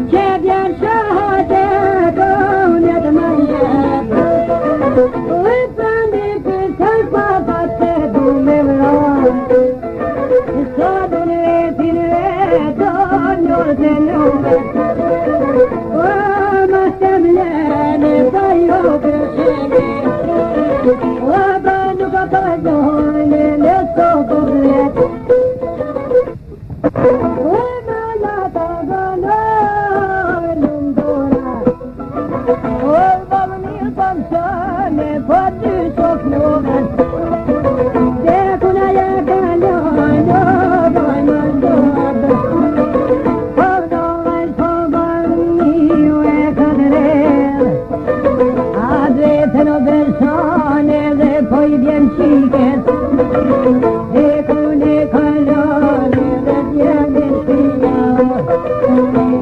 Che bien persone, po ty soknohet. Se kuna ja kalon, po dovaj po baniju e kadrer. A dretën o persone dhe po I vjen qiket. E kune kalon dhe t'jemi shpia.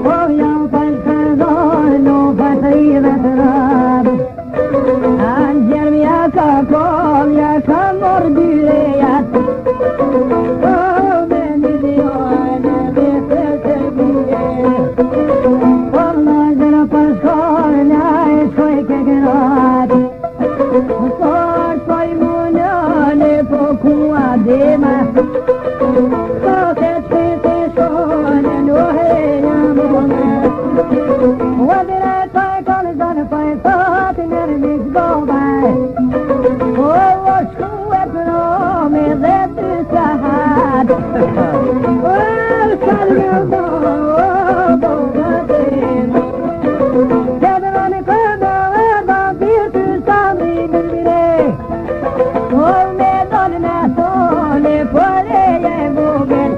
Po jam pas kadon, o pas rive të rabë. Anxhermja ka kolja, ka mordyrejat. Po me një dione dhe të bje. Po vllazër pas kolja e shkoj ke gratë. Sot po I munone po ku adema. Po ke qpete shkone në heja mone. O direct po E kolëzën po E thot nërmis gobaj. O shku e prome dhe ty sahat. O salë do bogatim. Qëdërën e këdo e babir ty sami mërbire. O me donë me thone por e vogel.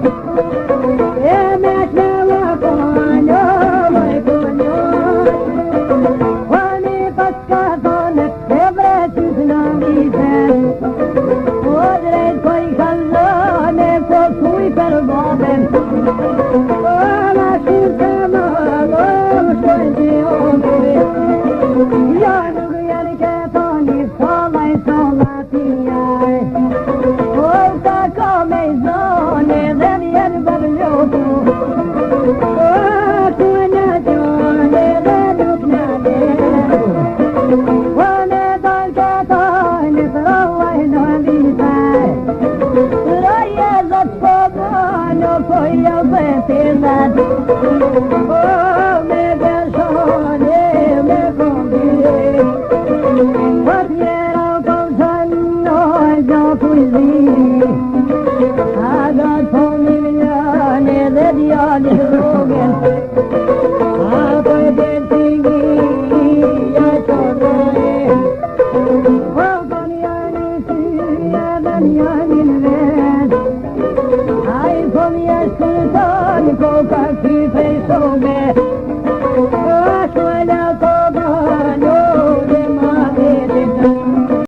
E me shme vëkonjo vëjkonjo. O mi pas ka thone e vreqys në visen. O drejt po I kallone po kuj për boben. O ma shirë se më shkoj si omëve. Ja nuk janë ketoni solaj solatijaj. O ta ka me zone dhe vjen bëvlotu. O tu në gjone dhe nuk në deru. O në dal ketoni sëroj në visaj. Roje zot po bono po jo bëtizat. O me gëshone me kombire. Po tjera po zënoj do kujzi. A do po milione dhe djali rogën. A po tjetëgi ja qodoj. O po njani syja dhe njani në vet. A I po mjesh kërton ko ka ty prej shogën.